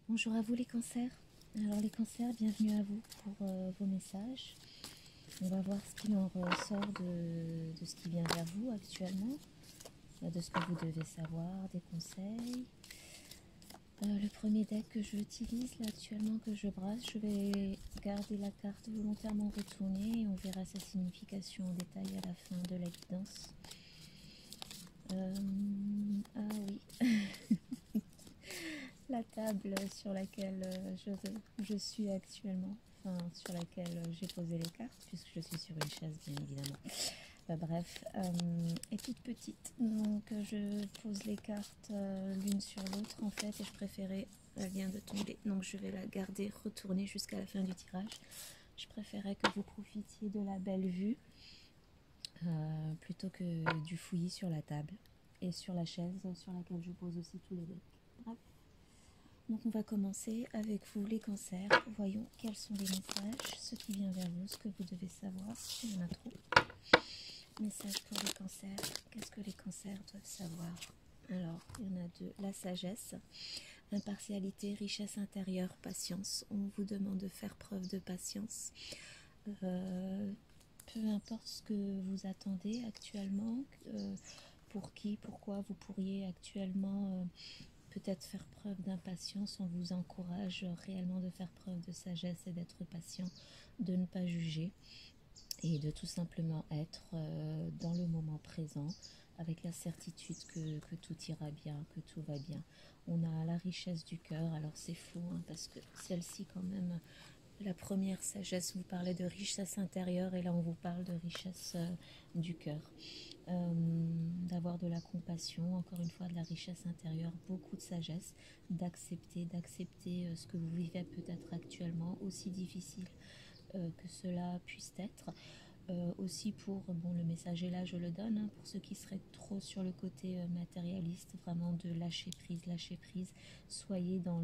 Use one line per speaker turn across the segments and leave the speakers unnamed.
Bonjour à vous les cancers. Alors les cancers, bienvenue à vous pour vos messages. On va voir ce qu'il en ressort de ce qui vient vers vous actuellement, de ce que vous devez savoir, des conseils. Le premier deck que j'utilise là actuellement, que je brasse, je vais garder la carte volontairement retournée et on verra sa signification en détail à la fin de la guidance. Ah oui, la table sur laquelle je suis actuellement, enfin sur laquelle j'ai posé les cartes, puisque je suis sur une chaise bien évidemment. Bref, est toute petite, donc je pose les cartes l'une sur l'autre en fait, et je préférais, elle vient de tomber, donc je vais la garder retournée jusqu'à la fin du tirage. Je préférais que vous profitiez de la belle vue plutôt que du fouillis sur la table et sur la chaise sur laquelle je pose aussi tous les decks. Bref. Donc on va commencer avec vous les cancers. Voyons quels sont les messages, ce qui vient vers vous, ce que vous devez savoir. Il y en a trop. Message pour les cancers. Qu'est-ce que les cancers doivent savoir? Alors, il y en a deux. La sagesse, impartialité, richesse intérieure, patience. On vous demande de faire preuve de patience. Peu importe ce que vous attendez actuellement, pour qui, pourquoi vous pourriez actuellement peut-être faire preuve d'impatience, on vous encourage réellement de faire preuve de sagesse et d'être patient, de ne pas juger et de tout simplement être dans le moment présent avec la certitude que tout ira bien, que tout va bien. On a la richesse du cœur, alors c'est fou hein, parce que celle-ci quand même, la première sagesse vous parlait de richesse intérieure et là on vous parle de richesse du cœur. D'avoir de la compassion, encore une fois de la richesse intérieure, beaucoup de sagesse, d'accepter ce que vous vivez peut-être actuellement, aussi difficile que cela puisse être. Aussi pour, bon le message est là, je le donne, hein, pour ceux qui seraient trop sur le côté matérialiste, vraiment de lâcher prise, soyez dans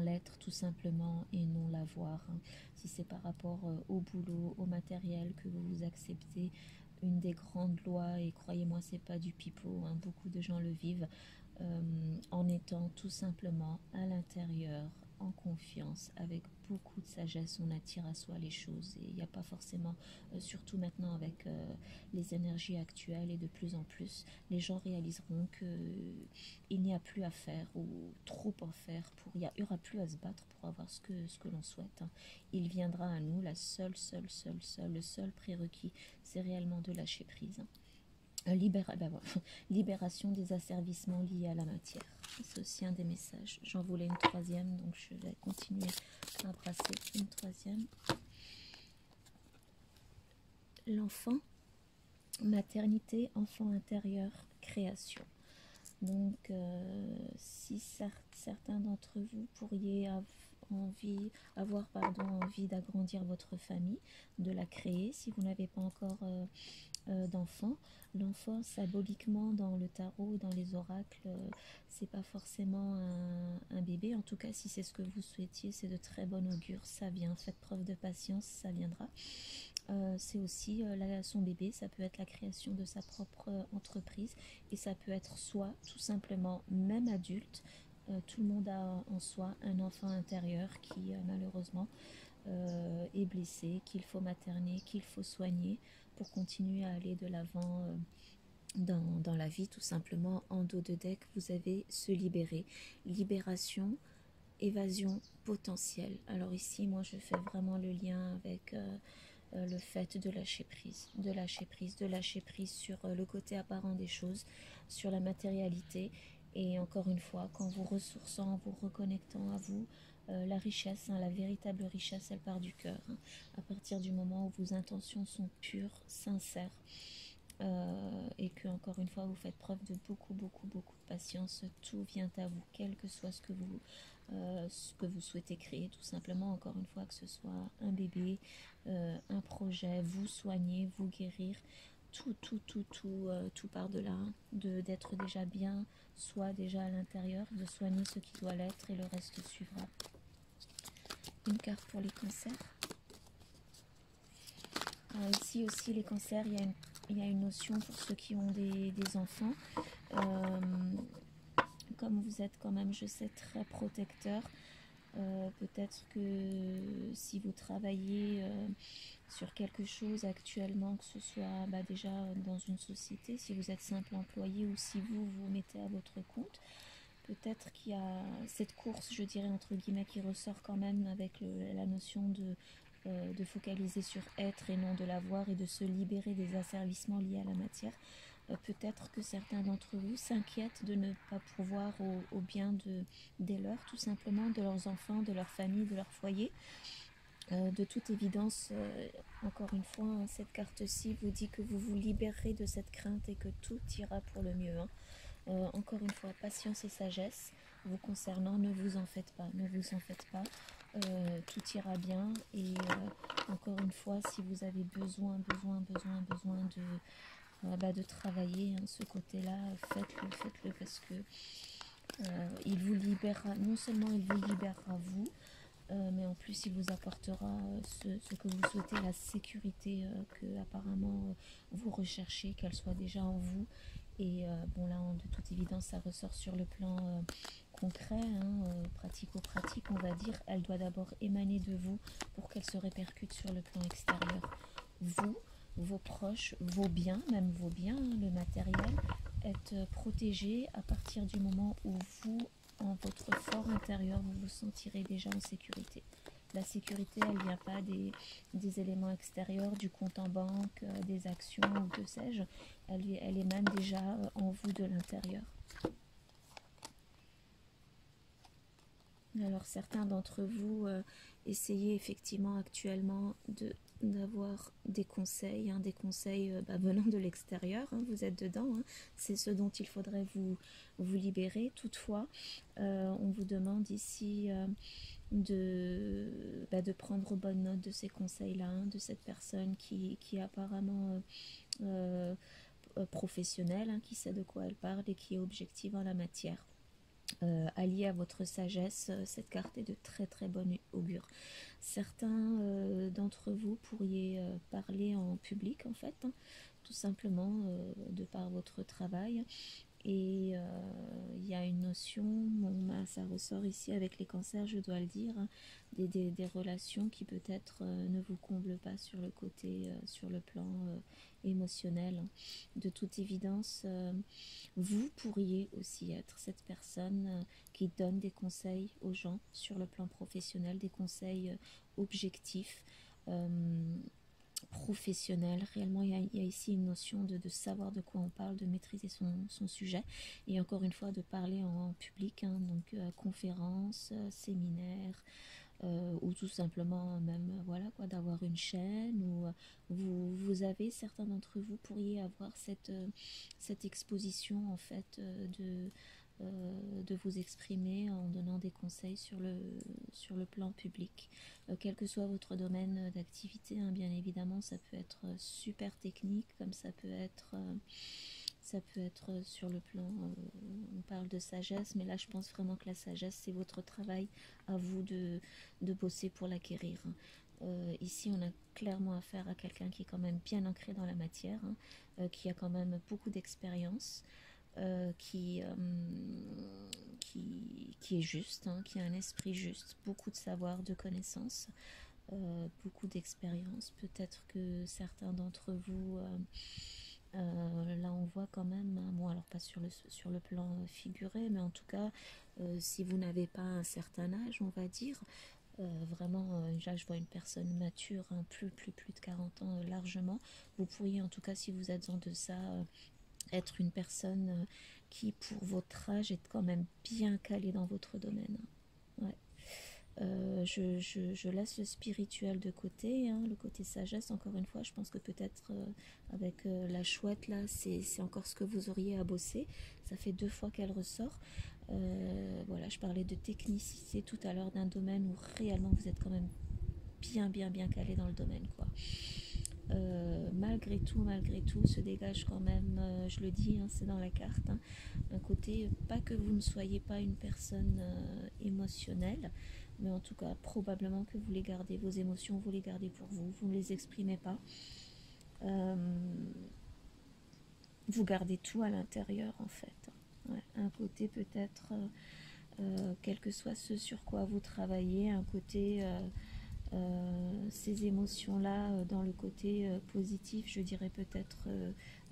l'être tout simplement et non l'avoir. Hein. Si c'est par rapport au boulot, au matériel que vous vous acceptez, une des grandes lois, et croyez-moi c'est pas du pipeau, hein, beaucoup de gens le vivent, en étant tout simplement à l'intérieur, en confiance, avec beaucoup de sagesse, on attire à soi les choses et il n'y a pas forcément, surtout maintenant avec les énergies actuelles et de plus en plus, les gens réaliseront qu'il n'y a plus à faire ou trop à faire, il n'y aura plus à se battre pour avoir ce que l'on souhaite. Hein. Il viendra à nous, le seul prérequis, c'est réellement de lâcher prise. Hein. Libération des asservissements liés à la matière. C'est aussi un des messages. J'en voulais une troisième, donc je vais continuer à brasser une troisième. L'enfant, maternité, enfant intérieur, création. Donc, si certains d'entre vous pourriez avoir envie d'agrandir votre famille, de la créer, si vous n'avez pas encore d'enfant. L'enfant, symboliquement, dans le tarot, dans les oracles, c'est pas forcément un bébé. En tout cas, si c'est ce que vous souhaitiez, c'est de très bon augure. Ça vient. Faites preuve de patience, ça viendra. C'est aussi son bébé, ça peut être la création de sa propre entreprise et ça peut être soit tout simplement, même adulte, tout le monde a en soi un enfant intérieur qui malheureusement est blessé, qu'il faut materner, qu'il faut soigner pour continuer à aller de l'avant dans la vie. Tout simplement, en dos de deck, vous avez se libérer, libération, évasion potentielle. Alors ici, moi je fais vraiment le lien avec le fait de lâcher prise sur le côté apparent des choses, sur la matérialité. Et encore une fois, quand vous ressourçant, vous reconnectant à vous, la richesse, hein, la véritable richesse, elle part du cœur. Hein. À partir du moment où vos intentions sont pures, sincères, et que encore une fois vous faites preuve de beaucoup de patience, tout vient à vous, quel que soit ce que vous souhaitez créer, tout simplement, encore une fois, que ce soit un bébé, un projet, vous soigner, vous guérir, tout part de là, hein, d'être déjà bien, soit déjà à l'intérieur, de soigner ce qui doit l'être et le reste suivra. Une carte pour les cancers. Alors ici aussi les cancers, il y a une notion pour ceux qui ont des enfants. comme vous êtes quand même, je sais, très protecteur, peut-être que si vous travaillez sur quelque chose actuellement, que ce soit déjà dans une société, si vous êtes simple employé ou si vous vous mettez à votre compte, peut-être qu'il y a cette course, je dirais entre guillemets, qui ressort quand même avec la notion de focaliser sur être et non de l'avoir et de se libérer des asservissements liés à la matière. Peut-être que certains d'entre vous s'inquiètent de ne pas pouvoir au bien des leurs, tout simplement, de leurs enfants, de leur famille, de leur foyer. De toute évidence, encore une fois, hein, cette carte-ci vous dit que vous vous libérerez de cette crainte et que tout ira pour le mieux. Hein. Encore une fois, patience et sagesse vous concernant, ne vous en faites pas, ne vous en faites pas. Tout ira bien et encore une fois, si vous avez besoin de travailler hein, ce côté-là, faites-le parce que il vous libérera, non seulement il vous libérera vous, mais en plus il vous apportera ce que vous souhaitez, la sécurité que apparemment vous recherchez, qu'elle soit déjà en vous. Et bon là, de toute évidence, ça ressort sur le plan concret, hein, pratico-pratique, on va dire. Elle doit d'abord émaner de vous pour qu'elle se répercute sur le plan extérieur. Vous, vos proches, vos biens, même vos biens, hein, le matériel, êtes protégés à partir du moment où vous, en votre fort intérieur, vous vous sentirez déjà en sécurité. La sécurité, elle ne vient pas des éléments extérieurs, du compte en banque, des actions ou que sais-je. Elle émane déjà en vous de l'intérieur. Alors certains d'entre vous essayez effectivement actuellement d'avoir des conseils, hein, des conseils venant de l'extérieur, hein, vous êtes dedans, hein, c'est ce dont il faudrait vous libérer. Toutefois, on vous demande ici de prendre bonne note de ces conseils-là, hein, de cette personne qui est apparemment professionnelle, hein, qui sait de quoi elle parle et qui est objective en la matière. Alliée à votre sagesse, cette carte est de très très bon augure. Certains d'entre vous pourriez parler en public en fait, hein, tout simplement de par votre travail. Et il y a une notion, bon, ça ressort ici avec les cancers, je dois le dire, hein, des relations qui peut-être ne vous comblent pas sur le côté, sur le plan émotionnel. De toute évidence, vous pourriez aussi être cette personne qui donne des conseils aux gens sur le plan professionnel, des conseils objectifs. Professionnel, réellement il y a ici une notion de savoir de quoi on parle, de maîtriser son sujet et encore une fois de parler en public, hein, donc conférences, séminaires ou tout simplement même voilà quoi, d'avoir une chaîne ou vous avez, certains d'entre vous pourriez avoir cette exposition en fait de vous exprimer en donnant des conseils sur le plan public. Quel que soit votre domaine d'activité, hein, bien évidemment, ça peut être super technique, comme ça peut être sur le plan, on parle de sagesse, mais là je pense vraiment que la sagesse, c'est votre travail à vous de bosser pour l'acquérir. Ici, on a clairement affaire à quelqu'un qui est quand même bien ancré dans la matière, hein, qui a quand même beaucoup d'expérience. Qui est juste, hein, qui a un esprit juste, beaucoup de savoir, de connaissances, beaucoup d'expérience. Peut-être que certains d'entre vous, là on voit quand même, hein, bon alors pas sur le plan figuré, mais en tout cas, si vous n'avez pas un certain âge, on va dire, vraiment, là je vois une personne mature, hein, plus de 40 ans largement, vous pourriez en tout cas, si vous êtes en deçà, être une personne qui, pour votre âge, est quand même bien calée dans votre domaine. Ouais. Je laisse le spirituel de côté, hein, le côté sagesse, encore une fois, je pense que peut-être avec la chouette, là, c'est encore ce que vous auriez à bosser. Ça fait 2 fois qu'elle ressort. Voilà, je parlais de technicité tout à l'heure d'un domaine où réellement vous êtes quand même bien calé dans le domaine, quoi. Malgré tout, se dégage quand même, je le dis, hein, c'est dans la carte, hein, un côté, pas que vous ne soyez pas une personne émotionnelle, mais en tout cas, probablement que vous les gardez, vos émotions, vous les gardez pour vous ne les exprimez pas. Vous gardez tout à l'intérieur, en fait. Ouais, un côté peut-être, quel que soit ce sur quoi vous travaillez, un côté, ces émotions-là, dans le côté positif, je dirais peut-être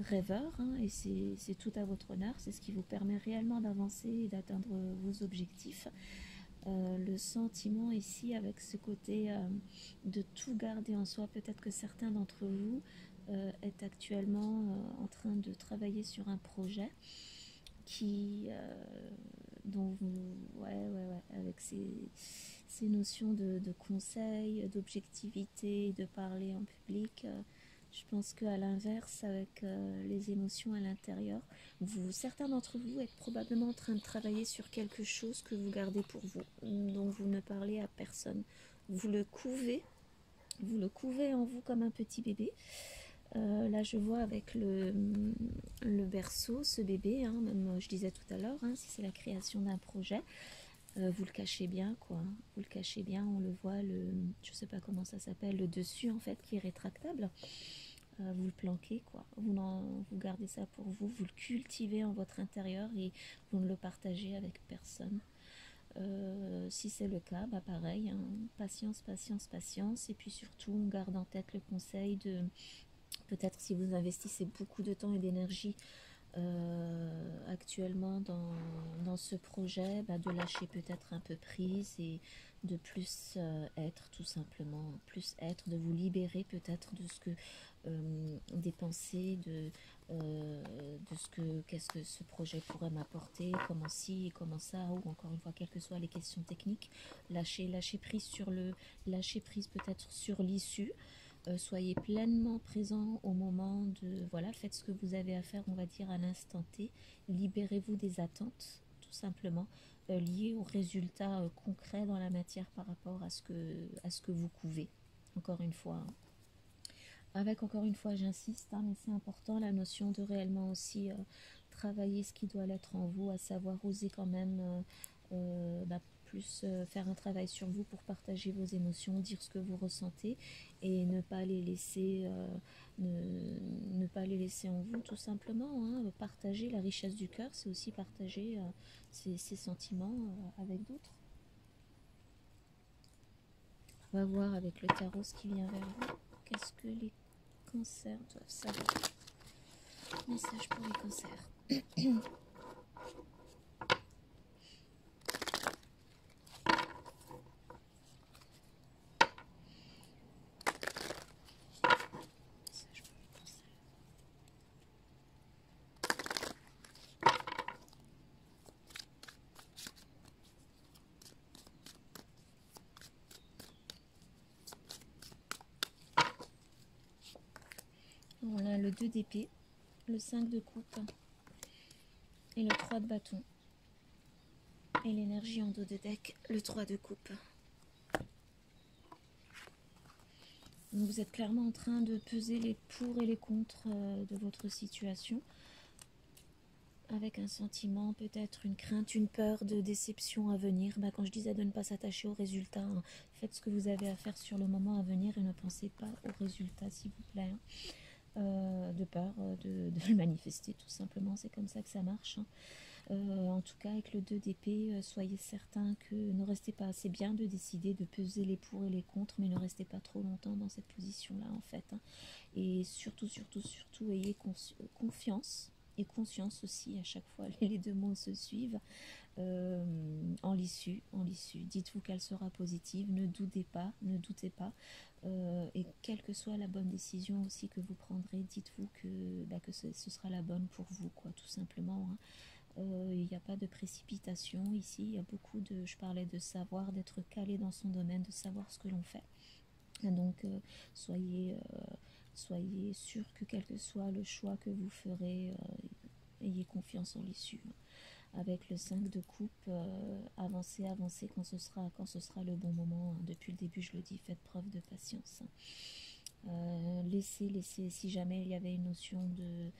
rêveur, hein, et c'est tout à votre honneur, c'est ce qui vous permet réellement d'avancer et d'atteindre vos objectifs. Le sentiment ici avec ce côté de tout garder en soi, peut-être que certains d'entre vous est actuellement en train de travailler sur un projet qui dont vous avec ces notions de conseil, d'objectivité, de parler en public, je pense qu'à l'inverse, avec les émotions à l'intérieur, certains d'entre vous êtes probablement en train de travailler sur quelque chose que vous gardez pour vous, dont vous ne parlez à personne. Vous le couvez, vous le couvez en vous comme un petit bébé. Là, je vois avec le berceau, ce bébé, hein, même je disais tout à l'heure, hein, si c'est la création d'un projet, vous le cachez bien, quoi. Vous le cachez bien, on le voit, je sais pas comment ça s'appelle, le dessus en fait qui est rétractable. Vous le planquez, quoi. Vous gardez ça pour vous, vous le cultivez en votre intérieur et vous ne le partagez avec personne. Si c'est le cas, bah pareil, hein, patience, patience, patience, et puis surtout on garde en tête le conseil de peut-être si vous investissez beaucoup de temps et d'énergie actuellement dans ce projet, bah, de lâcher peut-être un peu prise et de plus être tout simplement, plus être, de vous libérer peut-être de ce que des pensées de ce que qu'est-ce que ce projet pourrait m'apporter, comment ci et comment ça, ou encore une fois quelles que soient les questions techniques, lâcher prise sur lâcher prise peut-être sur l'issue. Soyez pleinement présent au moment de, voilà, faites ce que vous avez à faire, on va dire, à l'instant T. Libérez-vous des attentes, tout simplement, liées aux résultats concrets dans la matière par rapport à ce que vous couvez. Encore une fois, hein. Avec, encore une fois, j'insiste, hein, mais c'est important, la notion de réellement aussi travailler ce qui doit l'être en vous, à savoir oser quand même plus faire un travail sur vous pour partager vos émotions, dire ce que vous ressentez et ne pas les laisser, ne pas les laisser en vous tout simplement, hein. Partager la richesse du cœur, c'est aussi partager ses sentiments avec d'autres. On va voir avec le tarot ce qui vient vers vous. Qu'est-ce que les cancers doivent savoir? Message pour les cancers. Voilà le 2 d'épée, le 5 de coupe et le 3 de bâton. Et l'énergie en dos de deck, le 3 de coupe. Donc vous êtes clairement en train de peser les pour et les contre de votre situation. Avec un sentiment, peut-être une crainte, une peur de déception à venir. Bah, quand je disais de ne pas s'attacher aux résultats, hein, faites ce que vous avez à faire sur le moment à venir et ne pensez pas aux résultats, s'il vous plaît. De peur de le manifester, tout simplement. C'est comme ça que ça marche, hein. En tout cas, avec le 2 d'épée, soyez certain que ne restez pas, c'est bien de décider de peser les pour et les contre, mais ne restez pas trop longtemps dans cette position-là, en fait, hein. Et surtout, surtout, surtout, ayez confiance et conscience aussi, à chaque fois, les deux mots se suivent, en l'issue, en l'issue. Dites-vous qu'elle sera positive, ne doutez pas, ne doutez pas. Et quelle que soit la bonne décision aussi que vous prendrez, dites-vous que ce sera la bonne pour vous, quoi, tout simplement, hein. Il n'y a pas de précipitation ici, il y a beaucoup de, je parlais de savoir, d'être calé dans son domaine, de savoir ce que l'on fait. Donc soyez, soyez sûr que quel que soit le choix que vous ferez, ayez confiance en l'issue. Avec le 5 de coupe, avancez, avancez quand ce sera le bon moment, hein. Depuis le début, je le dis, faites preuve de patience. Laissez, si jamais il y avait une notion de...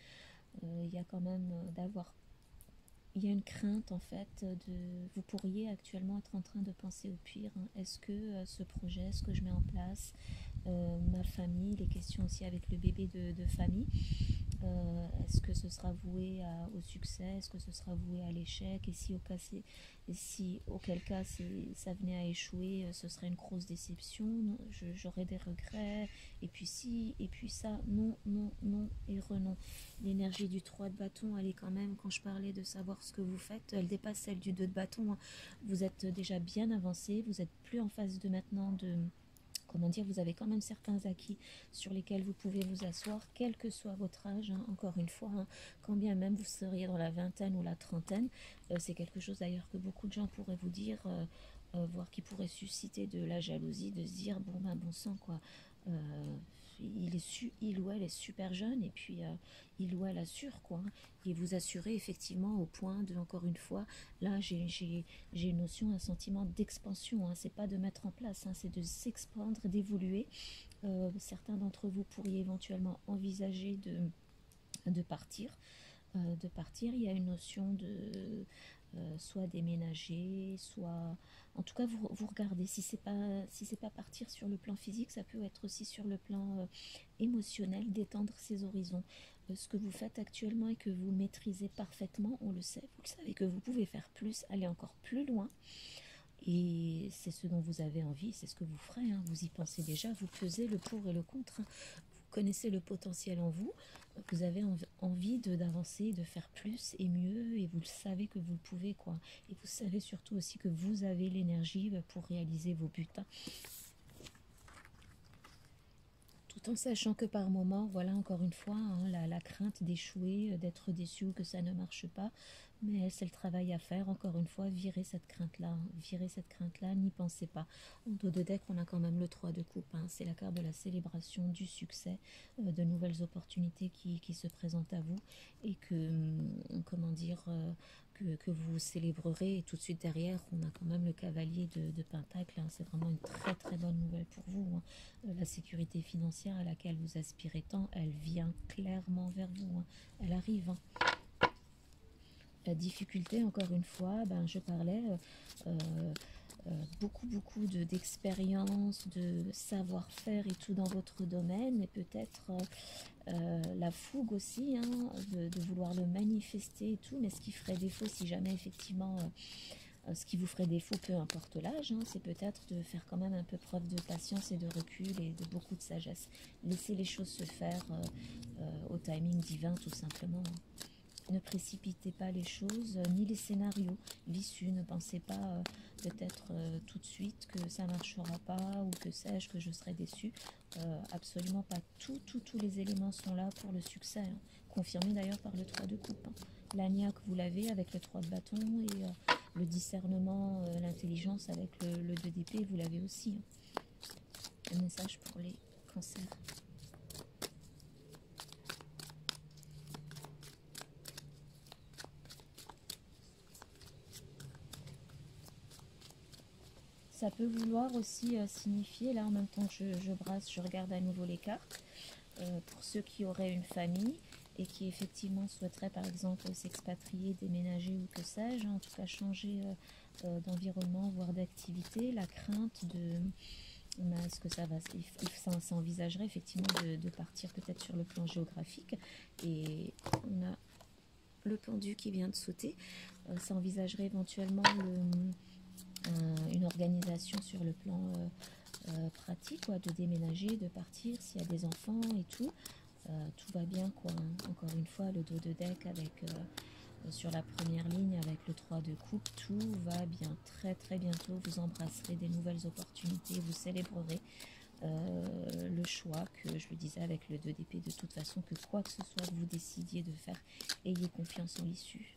il y a quand même d'avoir... Il y a une crainte en fait vous pourriez actuellement être en train de penser au pire, hein. Est-ce que ce projet, ce que je mets en place, ma famille, les questions aussi avec le bébé de famille, Est-ce que ce sera voué au succès? Est-ce que ce sera voué à l'échec? Et si auquel cas ça venait à échouer, ce serait une grosse déception, j'aurais des regrets, et puis si, et puis ça, non, non, non, et renom. L'énergie du 3 de bâton, elle est quand même, quand je parlais de savoir ce que vous faites, elle dépasse celle du 2 de bâton, hein. Vous êtes déjà bien avancé, vous êtes plus en phase de maintenant de... Comment dire, vous avez quand même certains acquis sur lesquels vous pouvez vous asseoir, quel que soit votre âge, hein, encore une fois, hein, quand bien même vous seriez dans la vingtaine ou la trentaine, c'est quelque chose d'ailleurs que beaucoup de gens pourraient vous dire, voire qui pourrait susciter de la jalousie, de se dire, bon ben bon sang quoi, il ou elle est super jeune, et puis il ou elle assure quoi, hein, et vous assurez effectivement au point de, encore une fois, là j'ai une notion, un sentiment d'expansion, hein, c'est pas de mettre en place, hein, c'est de s'expandre, d'évoluer. Certains d'entre vous pourriez éventuellement envisager de partir, il y a une notion de soit déménager, soit en tout cas vous regardez, si c'est pas partir sur le plan physique, ça peut être aussi sur le plan émotionnel, d'étendre ses horizons. Ce que vous faites actuellement et que vous maîtrisez parfaitement, on le sait, vous le savez que vous pouvez faire plus, aller encore plus loin, et c'est ce dont vous avez envie, c'est ce que vous ferez, hein. Vous y pensez déjà, vous pesez le pour et le contre, hein. Vous connaissez le potentiel en vous, vous avez envie d'avancer, de faire plus et mieux, et vous le savez que vous le pouvez, quoi. Et vous savez surtout aussi que vous avez l'énergie pour réaliser vos buts, hein. Tout en sachant que par moment, voilà, encore une fois, hein, la crainte d'échouer, d'être déçu ou que ça ne marche pas, mais c'est le travail à faire. Encore une fois, virez cette crainte-là, hein, virez cette crainte-là, n'y pensez pas. En dos de deck, on a quand même le 3 de coupe, hein, c'est la carte de la célébration, du succès, de nouvelles opportunités qui se présentent à vous, et que, comment dire, que vous célébrerez. Et tout de suite derrière, on a quand même le cavalier de Pentacle, hein, c'est vraiment une très très bonne nouvelle pour vous, hein. La sécurité financière à laquelle vous aspirez tant, elle vient clairement vers vous, hein. Elle arrive, hein. La difficulté, encore une fois, ben, je parlais beaucoup d'expérience, de savoir-faire et tout dans votre domaine, et peut-être la fougue aussi, hein, de vouloir le manifester et tout, mais ce qui ferait défaut si jamais effectivement... ce qui vous ferait défaut, peu importe l'âge, hein, c'est peut-être de faire quand même un peu preuve de patience et de recul et de beaucoup de sagesse. Laissez les choses se faire au timing divin, tout simplement, hein. Ne précipitez pas les choses, ni les scénarios, l'issue. Ne pensez pas peut-être tout de suite que ça ne marchera pas, ou que sais-je, que je serai déçue. Absolument pas. Tous les éléments sont là pour le succès, hein. Confirmé d'ailleurs par le 3 de coupe, hein. L'agnac, vous l'avez avec le 3 de bâton, et le discernement, l'intelligence avec le 2 d'épée, vous l'avez aussi, hein. Un message pour les cancers. Ça peut vouloir aussi signifier, là en même temps que je brasse, je regarde à nouveau les cartes, pour ceux qui auraient une famille et qui effectivement souhaiteraient par exemple s'expatrier, déménager ou que sais-je, en tout cas changer d'environnement, voire d'activité, la crainte de... Est-ce que ça envisagerait effectivement de partir peut-être sur le plan géographique, et on a le pendu qui vient de sauter, ça envisagerait éventuellement une organisation sur le plan pratique, quoi, de déménager, de partir s'il y a des enfants et tout. Tout va bien, quoi, hein. Encore une fois, le dos de deck avec sur la première ligne avec le 3 de coupe, tout va bien. Très très bientôt, vous embrasserez des nouvelles opportunités, vous célébrerez le choix, que je le disais avec le 2 d'épée, de toute façon, que quoi que ce soit que vous décidiez de faire, ayez confiance en l'issue.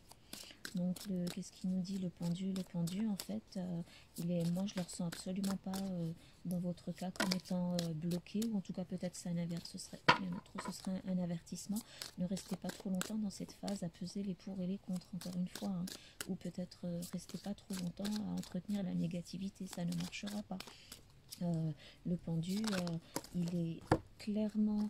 Donc, qu'est-ce qu'il nous dit, le pendu? Le pendu, en fait, moi, je ne le ressens absolument pas dans votre cas comme étant bloqué, ou en tout cas, peut-être c'est ce serait un avertissement. Ne restez pas trop longtemps dans cette phase à peser les pour et les contre, encore une fois, hein. Ou peut-être restez pas trop longtemps à entretenir la négativité, ça ne marchera pas. Le pendu, il est clairement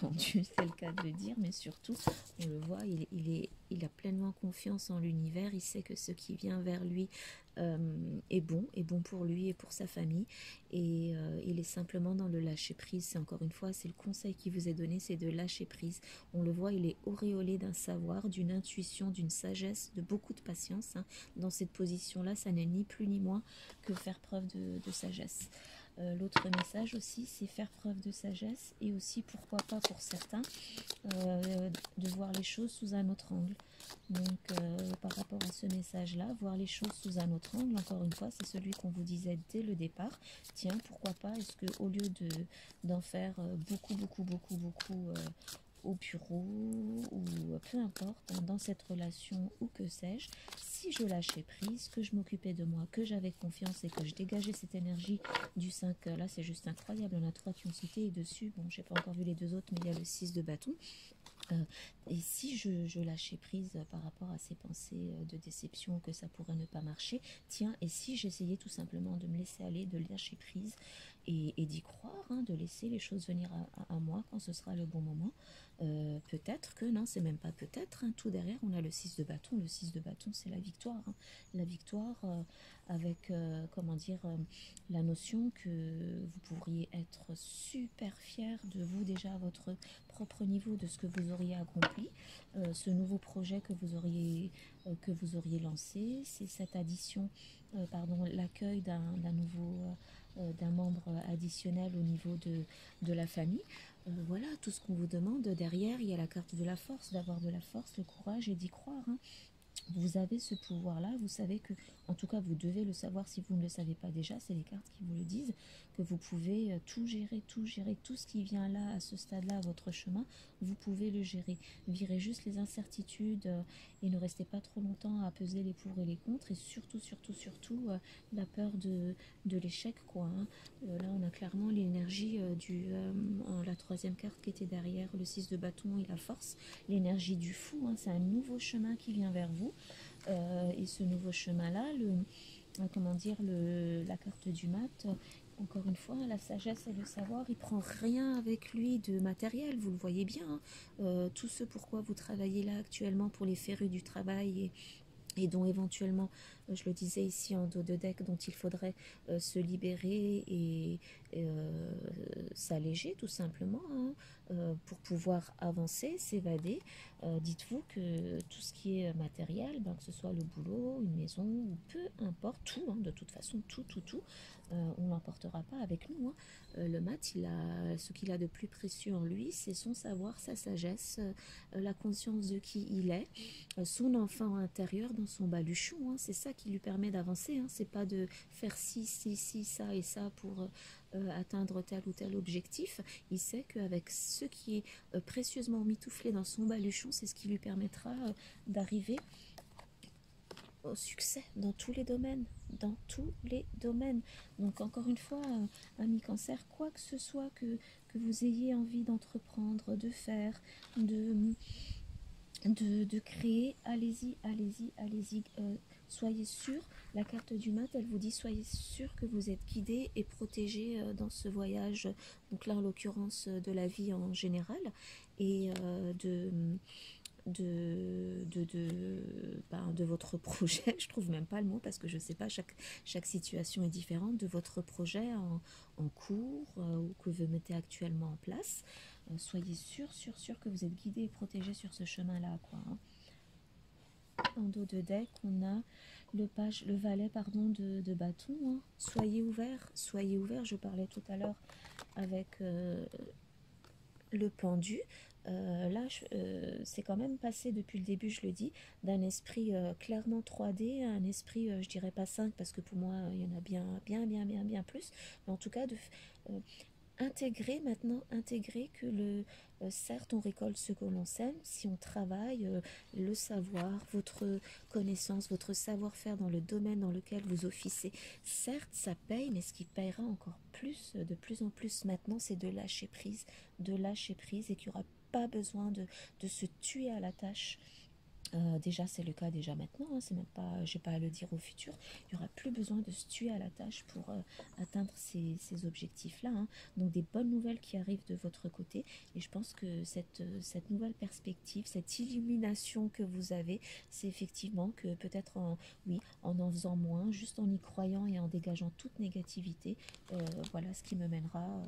pendu, c'est le cas de le dire, mais surtout, on le voit, il a pleinement confiance en l'univers, il sait que ce qui vient vers lui est bon pour lui et pour sa famille, et il est simplement dans le lâcher-prise. C'est encore une fois, c'est le conseil qui vous est donné, c'est de lâcher prise. On le voit, il est auréolé d'un savoir, d'une intuition, d'une sagesse, de beaucoup de patience, hein. Dans cette position-là, ça n'est ni plus ni moins que faire preuve de sagesse. L'autre message aussi, c'est faire preuve de sagesse et aussi, pourquoi pas pour certains, de voir les choses sous un autre angle. Donc, par rapport à ce message-là, voir les choses sous un autre angle, encore une fois, c'est celui qu'on vous disait dès le départ. Tiens, pourquoi pas, est-ce que au lieu d'en faire beaucoup au bureau ou peu importe, hein, dans cette relation ou que sais-je, si je lâchais prise, que je m'occupais de moi, que j'avais confiance et que je dégageais cette énergie du 5, là c'est juste incroyable, on a 3 qui ont sauté et dessus, bon j'ai pas encore vu les 2 autres, mais il y a le 6 de bâton. Et si je lâchais prise par rapport à ces pensées de déception, que ça pourrait ne pas marcher, tiens, et si j'essayais tout simplement de me laisser aller, de lâcher prise et d'y croire, hein, de laisser les choses venir à moi quand ce sera le bon moment. Peut-être que, non, c'est même pas peut-être, hein, tout derrière, on a le 6 de bâton. Le 6 de bâton, c'est la victoire, hein. La victoire avec, comment dire, la notion que vous pourriez être super fier de vous déjà à votre propre niveau, de ce que vous auriez accompli, ce nouveau projet que vous auriez lancé, c'est cette addition, pardon, l'accueil d'un nouveau d'un membre additionnel au niveau de la famille. Voilà, tout ce qu'on vous demande derrière, il y a la carte de la force, d'avoir de la force, le courage et d'y croire, hein. Vous avez ce pouvoir-là, vous savez que, en tout cas vous devez le savoir si vous ne le savez pas déjà, c'est les cartes qui vous le disent, que vous pouvez tout gérer, tout ce qui vient là, à ce stade-là, à votre chemin, vous pouvez le gérer. Virez juste les incertitudes et ne restez pas trop longtemps à peser les pour et les contre, et surtout, la peur de l'échec, quoi, hein. Là on a clairement l'énergie la troisième carte qui était derrière, le 6 de bâton et la force, l'énergie du fou, hein, c'est un nouveau chemin qui vient vers vous. Et ce nouveau chemin-là, comment dire, la carte du mat, encore une fois, la sagesse et le savoir, il prend rien avec lui de matériel, vous le voyez bien, hein. Tout ce pourquoi vous travaillez là actuellement pour les férus du travail et dont éventuellement, je le disais ici en dos de deck, dont il faudrait se libérer et s'alléger tout simplement, hein, pour pouvoir avancer, s'évader. Dites-vous que tout ce qui est matériel, ben, que ce soit le boulot, une maison, ou peu importe, tout, hein, de toute façon, tout, on ne l'emportera pas avec nous, hein. Le mat, ce qu'il a de plus précieux en lui, c'est son savoir, sa sagesse, la conscience de qui il est, son enfant intérieur dans son baluchon, hein. C'est ça qui lui permet d'avancer, hein. C'est pas de faire ci, ça et ça pour atteindre tel ou tel objectif. Il sait qu'avec ce qui est précieusement mitouflé dans son baluchon, c'est ce qui lui permettra d'arriver au succès dans tous les domaines, dans tous les domaines. Donc encore une fois, ami cancer, quoi que ce soit que vous ayez envie d'entreprendre, de faire, de créer, allez-y, soyez sûr, la carte du mat, elle vous dit soyez sûr que vous êtes guidé et protégé dans ce voyage, donc là en l'occurrence de la vie en général, et de votre projet, je trouve même pas le mot parce que je sais pas, chaque situation est différente, de votre projet en cours ou que vous mettez actuellement en place. Soyez sûr que vous êtes guidé et protégé sur ce chemin-là, quoi, hein. En dos de deck, on a le valet, pardon, de bâton, hein. Soyez ouvert, je parlais tout à l'heure avec le pendu. Là, c'est quand même passé depuis le début, je le dis, d'un esprit clairement 3D à un esprit, je dirais pas 5, parce que pour moi, il y en a bien plus, mais en tout cas, intégrer que certes on récolte ce que l'on sème si on travaille le savoir, votre connaissance, votre savoir-faire dans le domaine dans lequel vous officez. Certes ça paye, mais ce qui payera encore plus, de plus en plus maintenant, c'est de lâcher prise, et qu'il n'y aura pas besoin de se tuer à la tâche Déjà, c'est le cas déjà maintenant, hein, c'est même pas, j'ai pas à le dire au futur. Il n'y aura plus besoin de se tuer à la tâche pour atteindre ces objectifs-là, hein. Donc, des bonnes nouvelles qui arrivent de votre côté. Et je pense que cette nouvelle perspective, cette illumination que vous avez, c'est effectivement que peut-être, oui, en faisant moins, juste en y croyant et en dégageant toute négativité, voilà ce qui me mènera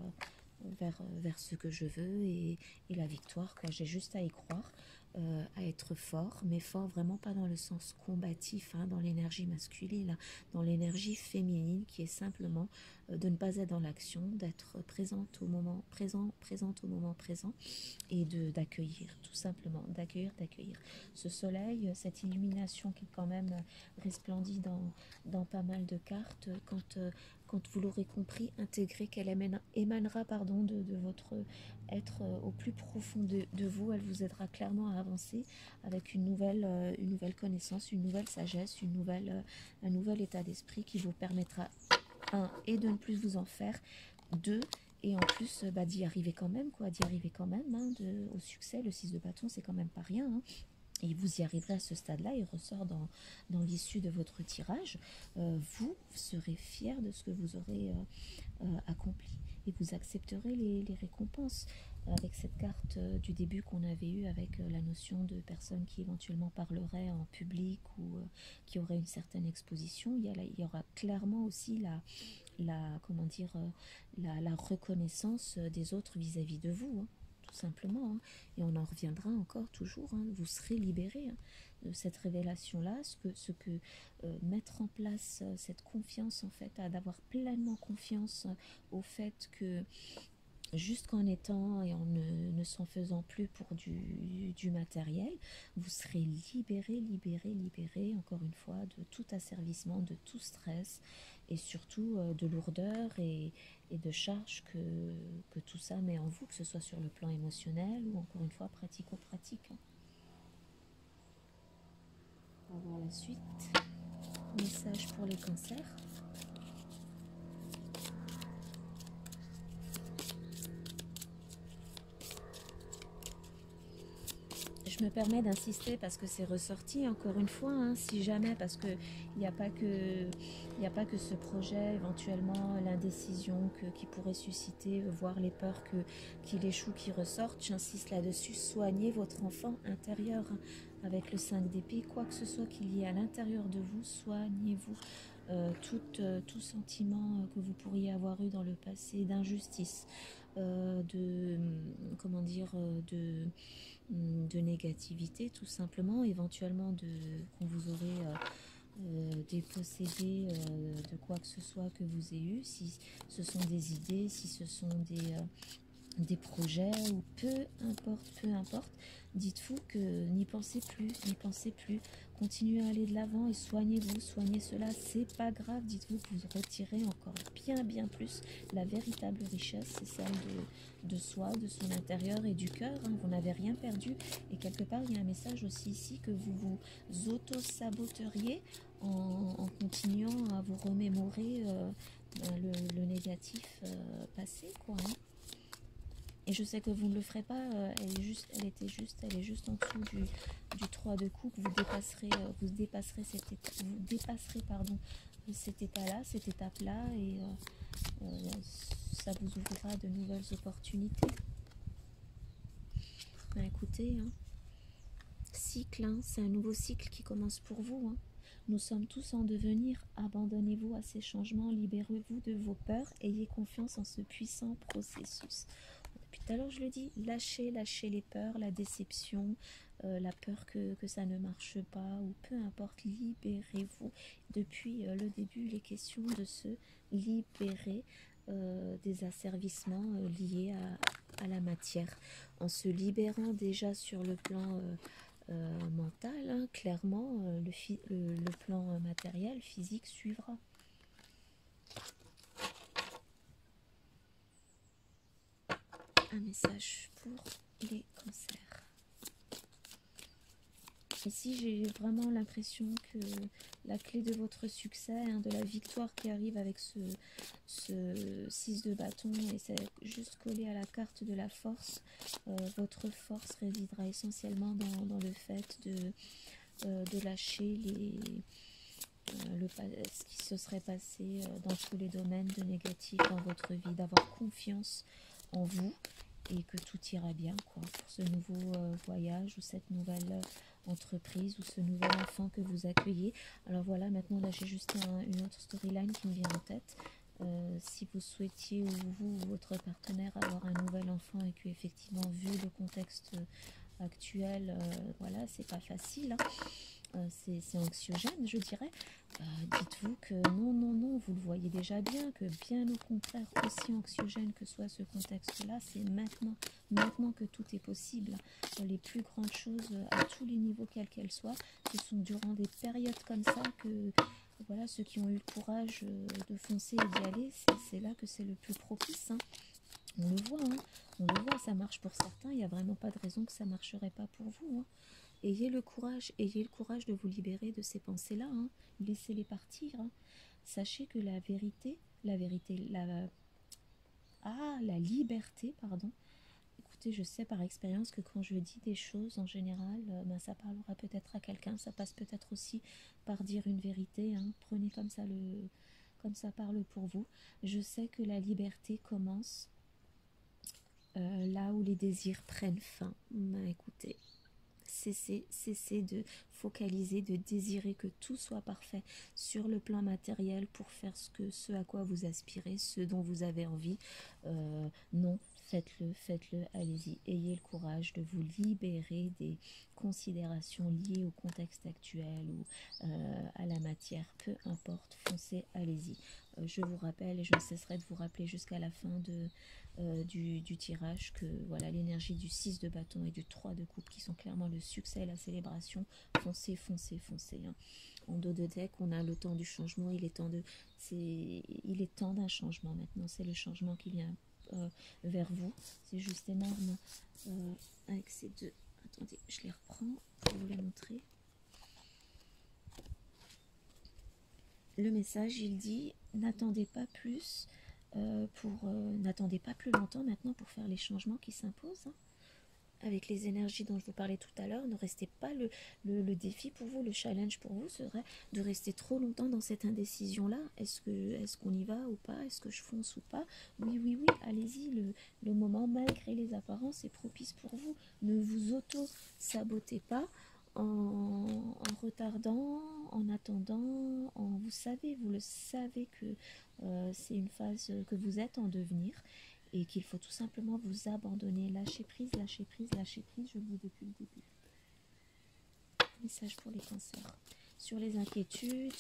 vers ce que je veux et la victoire, quoi. J'ai juste à y croire, à être fort, mais fort vraiment pas dans le sens combatif, hein, dans l'énergie masculine, là, dans l'énergie féminine qui est simplement de ne pas être dans l'action, d'être présente au moment présent, présente au moment présent et d'accueillir, tout simplement, d'accueillir ce soleil, cette illumination qui quand même resplendit dans pas mal de cartes, quand vous l'aurez compris, intégrez qu'elle émanera pardon, de votre être au plus profond de vous. Elle vous aidera clairement à avancer avec une nouvelle connaissance, une nouvelle sagesse, un nouvel état d'esprit qui vous permettra, un, et de ne plus vous en faire, deux, et en plus d'y arriver quand même, quoi, d'y arriver quand même, hein, au succès. Le 6 de bâton, c'est quand même pas rien, hein. Et vous y arriverez à ce stade-là, il ressort dans l'issue de votre tirage. Vous serez fier de ce que vous aurez accompli et vous accepterez les récompenses. Avec cette carte du début qu'on avait eue avec la notion de personnes qui éventuellement parleraient en public ou qui auraient une certaine exposition, il y aura clairement aussi comment dire, la reconnaissance des autres vis-à-vis de vous, hein, tout simplement, hein. Et on en reviendra encore toujours, hein. Vous serez libéré, hein, de cette révélation-là, mettre en place cette confiance, en fait, d'avoir pleinement confiance au fait que juste qu'en étant et en ne s'en faisant plus pour du matériel, vous serez libéré, encore une fois, de tout asservissement, de tout stress et surtout de lourdeur et de charge que tout ça met en vous, que ce soit sur le plan émotionnel ou encore une fois pratico-pratique. On va voir la suite. Message pour les cancers. Je me permets d'insister parce que c'est ressorti encore une fois, hein, si jamais, parce que il n'y a pas que ce projet, éventuellement l'indécision qui pourrait susciter, voire les peurs qu'il échoue, qui ressortent. J'insiste là-dessus, soignez votre enfant intérieur, hein, avec le 5 d'épée, quoi que ce soit qu'il y ait à l'intérieur de vous, soignez-vous. Tout sentiment que vous pourriez avoir eu dans le passé d'injustice, comment dire, de négativité, tout simplement, éventuellement qu'on vous aurait dépossédé de quoi que ce soit que vous ayez eu, si ce sont des idées, si ce sont des projets, ou peu importe, dites-vous que n'y pensez plus, continuez à aller de l'avant et soignez-vous, soignez cela, c'est pas grave, dites-vous que vous retirez encore bien plus. La véritable richesse, c'est celle de soi, de son intérieur et du cœur, hein. Vous n'avez rien perdu, et quelque part il y a un message aussi ici que vous vous auto-saboteriez en continuant à vous remémorer le négatif passé, quoi, hein. Et je sais que vous ne le ferez pas, elle est juste en dessous du 3 de coupe. Vous dépasserez cet état-là, cette étape-là, et ça vous ouvrira de nouvelles opportunités. Ben, écoutez, hein, cycle, hein, c'est un nouveau cycle qui commence pour vous, hein. Nous sommes tous en devenir. Abandonnez-vous à ces changements, libérez-vous de vos peurs, ayez confiance en ce puissant processus. Depuis tout à l'heure, je le dis, lâchez les peurs, la déception, la peur que ça ne marche pas, ou peu importe, libérez-vous. Depuis le début, il est question de se libérer des asservissements liés à la matière. En se libérant déjà sur le plan mental, hein, clairement, le plan matériel, physique suivra. Un message pour les cancers. Ici, j'ai vraiment l'impression que la clé de votre succès, hein, de la victoire qui arrive avec ce 6 de bâton, et c'est juste collé à la carte de la force, votre force résidera essentiellement dans le fait de lâcher ce qui se serait passé dans tous les domaines de négatif dans votre vie, d'avoir confiance en vous et que tout ira bien, quoi, pour ce nouveau voyage ou cette nouvelle entreprise ou ce nouvel enfant que vous accueillez. Alors voilà, maintenant là j'ai juste une autre storyline qui me vient en tête. Si vous souhaitiez, ou vous ou votre partenaire, avoir un nouvel enfant et que effectivement, vu le contexte actuel, voilà, c'est pas facile, hein. C'est anxiogène, je dirais. Dites-vous que non, non, non, vous le voyez déjà bien, que bien au contraire, aussi anxiogène que soit ce contexte-là, c'est maintenant que tout est possible. Les plus grandes choses, à tous les niveaux, quels qu'elles soient, ce sont durant des périodes comme ça que, voilà, ceux qui ont eu le courage de foncer et d'y aller, c'est là que c'est le plus propice, hein. On le voit, hein. On le voit, ça marche pour certains, il n'y a vraiment pas de raison que ça ne marcherait pas pour vous, hein. Ayez le courage de vous libérer de ces pensées-là, hein. Laissez-les partir, hein. Sachez que la liberté, pardon. Écoutez, je sais par expérience que quand je dis des choses, en général, ben, ça parlera peut-être à quelqu'un, ça passe peut-être aussi par dire une vérité, hein. Prenez comme ça parle pour vous. Je sais que la liberté commence là où les désirs prennent fin. Ben, écoutez, cessez de focaliser, de désirer que tout soit parfait sur le plan matériel pour faire ce à quoi vous aspirez, ce dont vous avez envie. Non, faites-le, allez-y. Ayez le courage de vous libérer des considérations liées au contexte actuel ou à la matière, peu importe, foncez, allez-y. Je vous rappelle, et je ne cesserai de vous rappeler jusqu'à la fin du tirage, que voilà, l'énergie du 6 de bâton et du 3 de coupe qui sont clairement le succès et la célébration. Foncez, foncez, foncez, hein. En dos de deck, on a le temps du changement. Il est temps d'un changement maintenant. C'est le changement qui vient vers vous. C'est juste énorme avec ces deux. Attendez, je les reprends pour vous les montrer. Le message, il dit: n'attendez pas plus n'attendez pas plus longtemps maintenant pour faire les changements qui s'imposent, hein. Avec les énergies dont je vous parlais tout à l'heure, ne restez pas le défi pour vous, le challenge pour vous serait de rester trop longtemps dans cette indécision-là. Est-ce qu'on y va ou pas? Est-ce que je fonce ou pas? Oui, oui, oui, allez-y. Le moment, malgré les apparences, est propice pour vous. Ne vous auto-sabotez pas en retardant, en attendant. Vous le savez que c'est une phase que vous êtes en devenir, et qu'il faut tout simplement vous abandonner, lâcher prise, lâcher prise, lâcher prise. Je le dis depuis le début. Message pour les cancers. Sur les inquiétudes,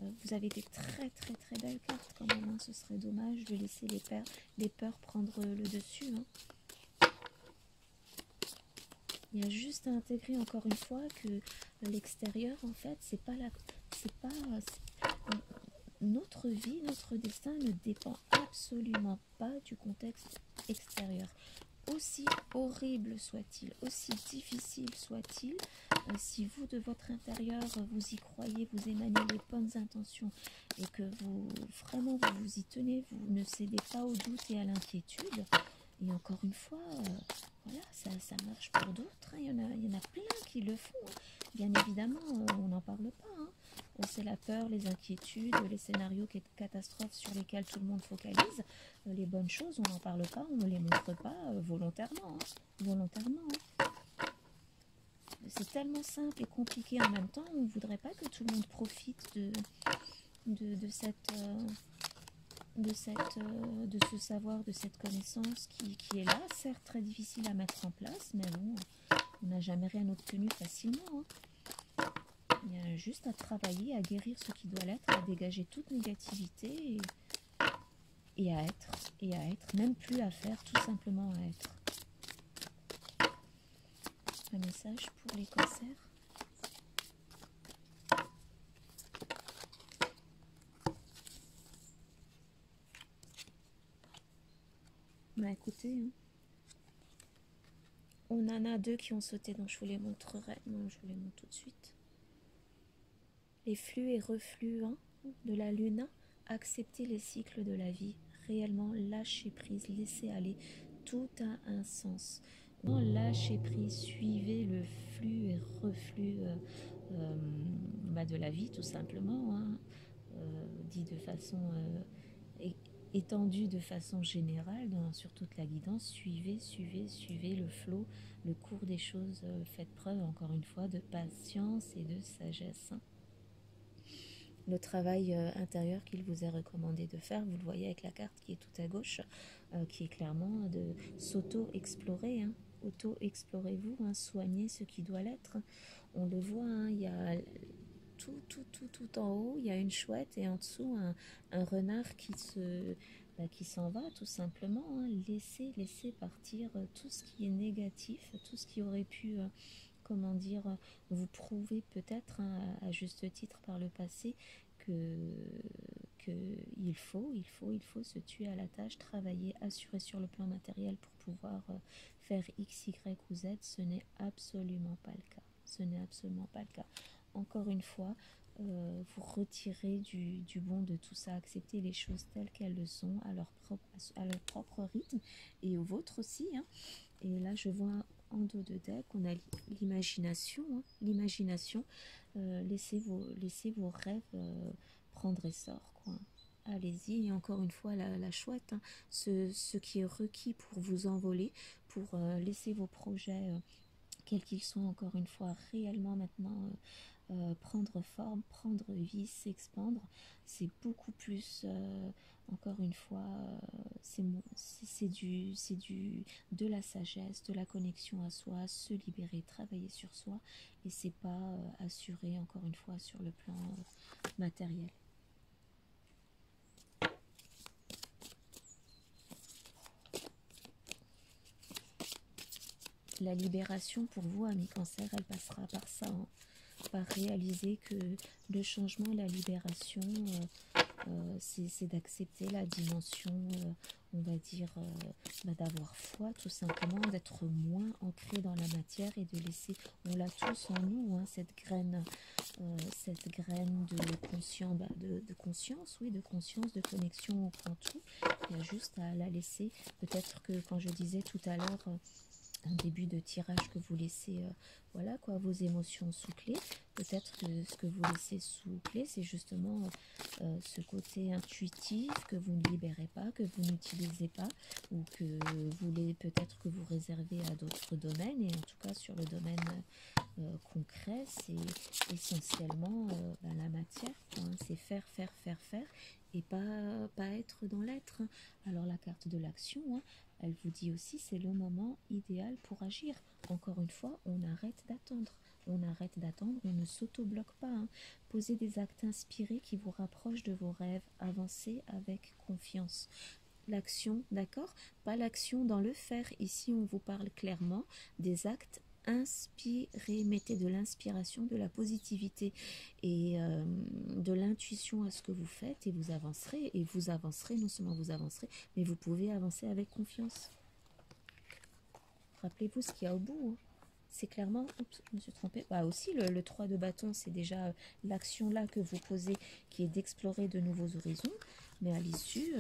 vous avez des très très très belles cartes quand même, hein. Ce serait dommage de laisser les peurs prendre le dessus, hein. Il y a juste à intégrer encore une fois que l'extérieur, en fait, notre vie, notre destin ne dépend absolument pas du contexte extérieur. Aussi horrible soit-il, aussi difficile soit-il, si vous, de votre intérieur, vous y croyez, vous émanez les bonnes intentions et que vous vous y tenez, vous ne cédez pas au doute et à l'inquiétude. Et encore une fois, voilà, ça marche pour d'autres, hein. Il y en a plein qui le font, hein. Bien évidemment, on n'en parle pas, hein. C'est la peur, les inquiétudes, les scénarios catastrophes sur lesquels tout le monde focalise. Les bonnes choses, on n'en parle pas, on ne les montre pas volontairement, hein. Volontairement, hein. C'est tellement simple et compliqué en même temps. On ne voudrait pas que tout le monde profite de ce savoir, de cette connaissance qui est là, certes très difficile à mettre en place, mais bon, on n'a jamais rien obtenu facilement, hein. Il y a juste à travailler, à guérir ce qui doit l'être, à dégager toute négativité et à être, même plus à faire, tout simplement à être. Un message pour les cancers. Bah écoutez, hein, On en a deux qui ont sauté, donc je vous les montrerai. Non, je vous les montre tout de suite. Les flux et reflux hein, de la lune, accepter les cycles de la vie, réellement lâcher prise, laisser aller, tout a un sens. Lâchez prise, suivez le flux et reflux de la vie tout simplement, hein, dit de façon étendue, de façon générale, sur toute la guidance, suivez le flot, le cours des choses, faites preuve encore une fois de patience et de sagesse. Le travail intérieur qu'il vous est recommandé de faire, vous le voyez avec la carte qui est tout à gauche, qui est clairement de s'auto-explorer, hein. Auto-explorez-vous, hein, soignez ce qui doit l'être. On le voit, hein, il y a tout en haut, il y a une chouette et en dessous un renard qui s'en va tout simplement, hein. Laissez partir tout ce qui est négatif, tout ce qui aurait pu comment dire, vous prouver peut-être hein, à juste titre par le passé que il faut se tuer à la tâche, travailler, assurer sur le plan matériel pour pouvoir faire X, Y ou Z. Ce n'est absolument pas le cas. Ce n'est absolument pas le cas. Encore une fois, vous retirez du bon de tout ça, acceptez les choses telles qu'elles le sont, à leur propre rythme et au vôtre aussi. Hein. Et là, je vois en dos de deck, on a l'imagination. Hein, l'imagination, laissez vos rêves prendre essor. Quoi. Allez-y, et encore une fois, la chouette, hein, ce qui est requis pour vous envoler, pour laisser vos projets, quels qu'ils sont, encore une fois, réellement maintenant prendre forme, prendre vie, s'expandre, c'est beaucoup plus, encore une fois, c'est de la sagesse, de la connexion à soi, se libérer, travailler sur soi, et c'est pas assuré, encore une fois, sur le plan matériel. La libération pour vous, ami Cancer, elle passera par ça, hein, par réaliser que le changement, la libération, c'est d'accepter la dimension, on va dire, d'avoir foi tout simplement, d'être moins ancré dans la matière et de laisser, on l'a tous en nous, hein, cette graine de conscience, oui, de conscience, de connexion au grand tout. Il y a juste à la laisser. Peut-être que quand je disais tout à l'heure, un début de tirage, que vous laissez voilà quoi, vos émotions souffler, peut-être que ce que vous laissez souffler, c'est justement ce côté intuitif que vous ne libérez pas, que vous n'utilisez pas, ou que vous voulez peut-être que vous réservez à d'autres domaines. Et en tout cas sur le domaine concret, c'est essentiellement la matière, hein. C'est faire et pas être dans l'être. Alors la carte de l'action, hein, elle vous dit aussi c'est le moment idéal pour agir. Encore une fois, on arrête d'attendre. On arrête d'attendre, on ne s'auto-bloque pas. Hein. Posez des actes inspirés qui vous rapprochent de vos rêves. Avancez avec confiance. L'action, d'accord? Pas l'action dans le faire. Ici, on vous parle clairement des actes inspirez, mettez de l'inspiration, de la positivité et de l'intuition à ce que vous faites, et vous avancerez, non seulement vous avancerez, mais vous pouvez avancer avec confiance. Rappelez-vous ce qu'il y a au bout, hein. C'est clairement, oups, je me suis trompée, aussi le 3 de bâton, c'est déjà l'action là que vous posez, qui est d'explorer de nouveaux horizons, mais à l'issue,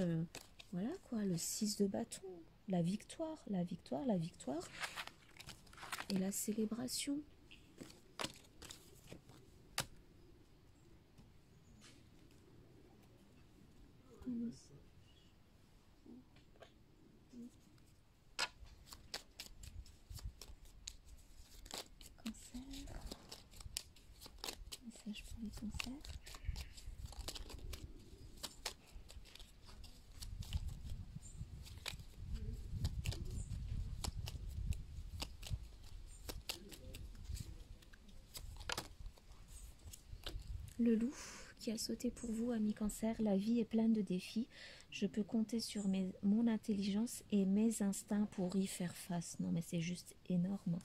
voilà quoi, le 6 de bâton, la victoire, et la célébration. Cancer. Message pour les cancers. Le loup qui a sauté pour vous, ami Cancer. La vie est pleine de défis. Je peux compter sur mon intelligence et mes instincts pour y faire face. Non mais c'est juste énorme.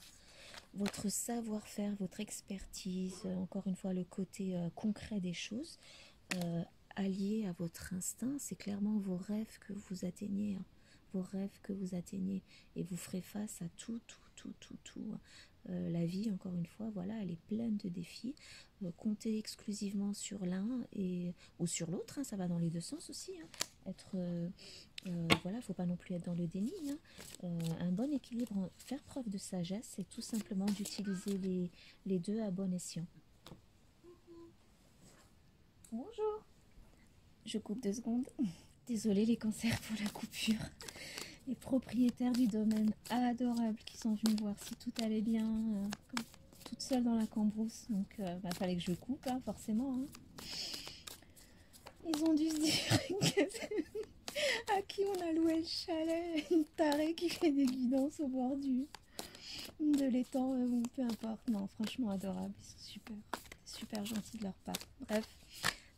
Votre savoir-faire, votre expertise, encore une fois le côté concret des choses, allié à votre instinct, c'est clairement vos rêves que vous atteignez. Hein. Vos rêves que vous atteignez, et vous ferez face à tout La vie, encore une fois, voilà, elle est pleine de défis. Compter exclusivement sur l'un ou sur l'autre, hein, ça va dans les deux sens aussi. Hein. Voilà, faut pas non plus être dans le déni. Hein. Un bon équilibre, faire preuve de sagesse, c'est tout simplement d'utiliser les deux à bon escient. Bonjour. Je coupe 2 secondes. Désolée les cancers pour la coupure. Les propriétaires du domaine adorables qui sont venus voir si tout allait bien, toute seule dans la cambrousse. Donc fallait que je coupe, hein, forcément. Hein. Ils ont dû se dire à qui on a loué le chalet, une tarée qui fait des guidances au bord de l'étang, peu importe. Non, franchement adorable, ils sont super, super gentils de leur part. Bref.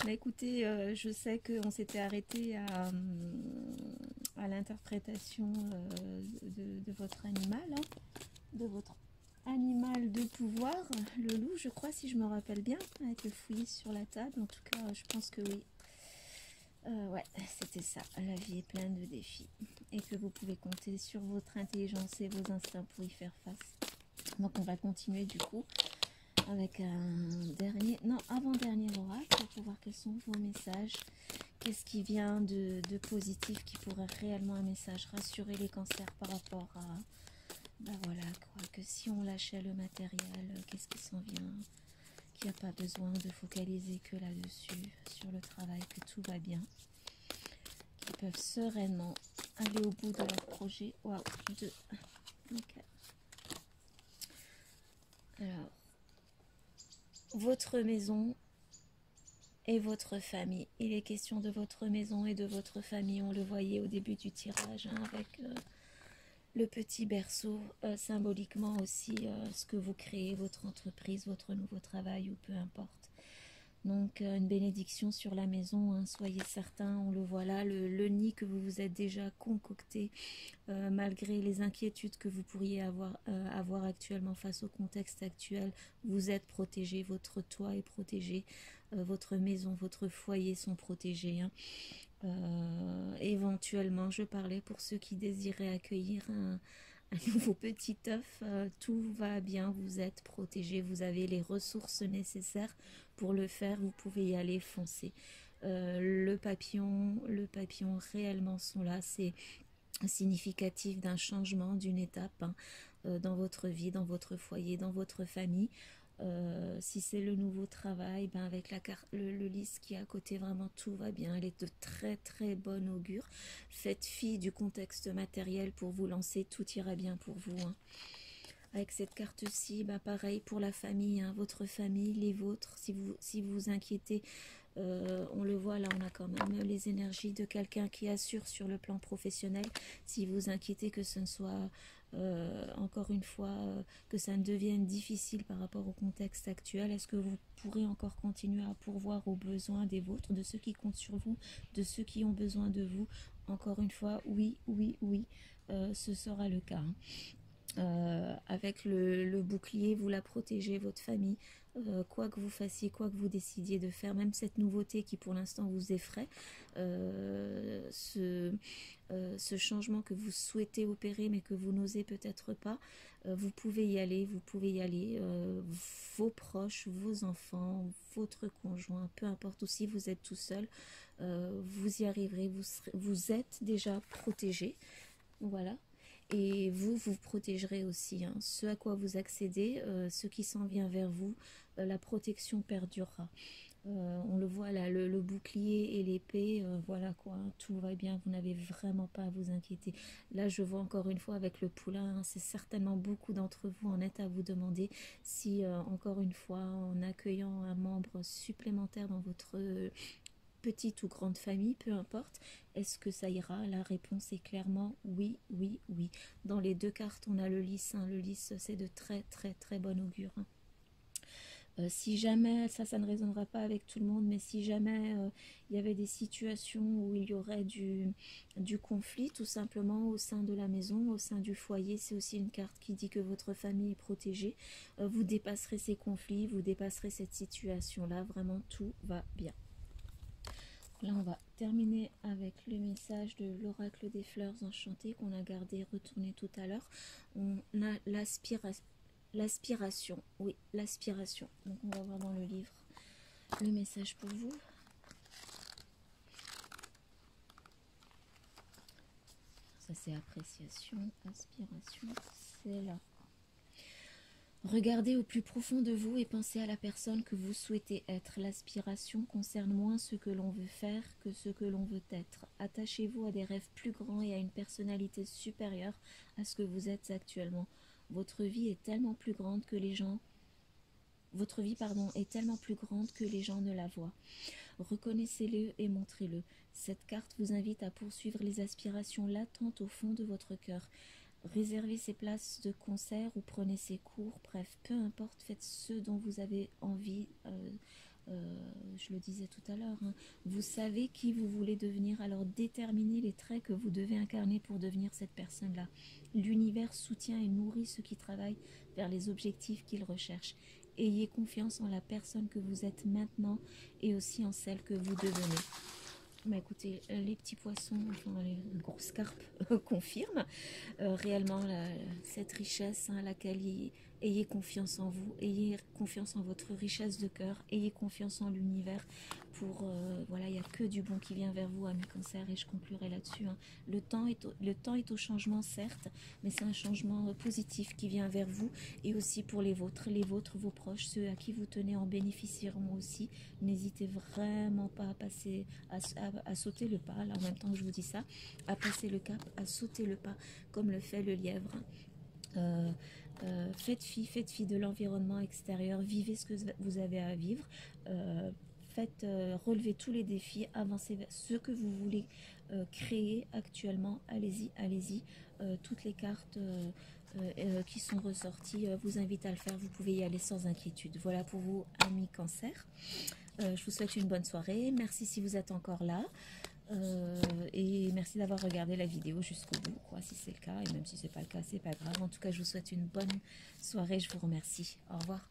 Bah écoutez, je sais qu'on s'était arrêté à l'interprétation de votre animal, hein, de votre animal de pouvoir, le loup, je crois, si je me rappelle bien, avec le fouillis sur la table. En tout cas, je pense que oui. Ouais, c'était ça. La vie est pleine de défis et que vous pouvez compter sur votre intelligence et vos instincts pour y faire face. Donc, on va continuer du coup avec un avant-dernier oracle pour voir quels sont vos messages, qu'est-ce qui vient de positif qui pourrait réellement un message rassurer les cancers par rapport à voilà quoi, que si on lâchait le matériel, qu'est-ce qui s'en vient, qu'il n'y a pas besoin de focaliser que là-dessus, sur le travail, que tout va bien, qu'ils peuvent sereinement aller au bout de leur projet. Waouh, 2. Ok. Alors, votre maison et votre famille. Il est question de votre maison et de votre famille. On le voyait au début du tirage, hein, avec le petit berceau, symboliquement aussi ce que vous créez, votre entreprise, votre nouveau travail ou peu importe. Donc une bénédiction sur la maison, hein, soyez certains, on le voit là, le nid que vous vous êtes déjà concocté, malgré les inquiétudes que vous pourriez avoir actuellement face au contexte actuel, vous êtes protégé, votre toit est protégé, votre maison, votre foyer sont protégés. Hein. Éventuellement, je parlais pour ceux qui désiraient accueillir un nouveau petit œuf, tout va bien, vous êtes protégé, vous avez les ressources nécessaires pour le faire, vous pouvez y aller, foncer. Le papillon réellement sont là, c'est significatif d'un changement, d'une étape, hein, dans votre vie, dans votre foyer, dans votre famille. Si c'est le nouveau travail, avec la carte, le lys qui est à côté, vraiment tout va bien, elle est de très très bon augure. Faites fi du contexte matériel pour vous lancer, tout ira bien pour vous. Hein. Avec cette carte-ci, pareil pour la famille, hein, votre famille, les vôtres, si vous inquiétez, on le voit là, on a quand même les énergies de quelqu'un qui assure sur le plan professionnel. Si vous inquiétez que ce ne soit encore une fois que ça ne devienne difficile par rapport au contexte actuel, est-ce que vous pourrez encore continuer à pourvoir aux besoins des vôtres, de ceux qui comptent sur vous, de ceux qui ont besoin de vous? Encore une fois, oui, ce sera le cas. Avec le bouclier, vous la protégez, votre famille, quoi que vous fassiez, quoi que vous décidiez de faire, même cette nouveauté qui pour l'instant vous effraie, ce changement que vous souhaitez opérer mais que vous n'osez peut-être pas, vous pouvez y aller, vos proches, vos enfants, votre conjoint, peu importe, ou si vous êtes tout seul, vous y arriverez, vous êtes déjà protégé, voilà. Et vous protégerez aussi. Hein. Ce à quoi vous accédez, ce qui s'en vient vers vous, la protection perdurera. On le voit là, le bouclier et l'épée, voilà quoi, hein, tout va bien, vous n'avez vraiment pas à vous inquiéter. Là, je vois encore une fois avec le poulain, hein, c'est certainement beaucoup d'entre vous en êtes à vous demander si, encore une fois, en accueillant un membre supplémentaire dans votre petite ou grande famille, peu importe, est-ce que ça ira? La réponse est clairement oui. Dans les deux cartes, on a le lys. Hein. Le lys, c'est de très très très bon augure. Hein. Si jamais, ça ne résonnera pas avec tout le monde, mais si jamais il y avait des situations où il y aurait du conflit, tout simplement, au sein de la maison, au sein du foyer, c'est aussi une carte qui dit que votre famille est protégée. Vous dépasserez ces conflits, vous dépasserez cette situation-là, vraiment tout va bien. Là, on va terminer avec le message de l'oracle des fleurs enchantées qu'on a gardé, retourné tout à l'heure. On a l'aspiration. Oui, l'aspiration. Donc, on va voir dans le livre le message pour vous. Ça, c'est appréciation, aspiration, c'est là. Regardez au plus profond de vous et pensez à la personne que vous souhaitez être. L'aspiration concerne moins ce que l'on veut faire que ce que l'on veut être. Attachez-vous à des rêves plus grands et à une personnalité supérieure à ce que vous êtes actuellement. Votre vie est tellement plus grande que les gens... Votre vie, est tellement plus grande que les gens ne la voient. Reconnaissez-le et montrez-le. Cette carte vous invite à poursuivre les aspirations latentes au fond de votre cœur. Réservez ces places de concert ou prenez ces cours, bref, peu importe, faites ce dont vous avez envie. Je le disais tout à l'heure, hein. Vous savez qui vous voulez devenir, alors déterminez les traits que vous devez incarner pour devenir cette personne-là. L'univers soutient et nourrit ceux qui travaillent vers les objectifs qu'ils recherchent. Ayez confiance en la personne que vous êtes maintenant et aussi en celle que vous devenez. Bah écoutez, les petits poissons, enfin les grosses carpes confirment réellement cette richesse à laquelle ayez confiance en vous, ayez confiance en votre richesse de cœur, ayez confiance en l'univers pour, voilà, il n'y a que du bon qui vient vers vous, amis cancer, et je conclurai là-dessus, hein. Le temps est au changement, certes, mais c'est un changement positif qui vient vers vous, et aussi pour les vôtres, vos proches, ceux à qui vous tenez en bénéficieront aussi. N'hésitez vraiment pas à passer, à sauter le pas, là en même temps que je vous dis ça, à passer le cap, à sauter le pas, comme le fait le lièvre. Faites fi de l'environnement extérieur, vivez ce que vous avez à vivre, relevez tous les défis, avancez vers ce que vous voulez créer actuellement, allez-y, toutes les cartes qui sont ressorties vous invitent à le faire, vous pouvez y aller sans inquiétude. Voilà pour vous, amis cancer. Je vous souhaite une bonne soirée, merci si vous êtes encore là. Et merci d'avoir regardé la vidéo jusqu'au bout, quoi, si c'est le cas, et même si c'est pas le cas, c'est pas grave. En tout cas, je vous souhaite une bonne soirée, je vous remercie. Au revoir.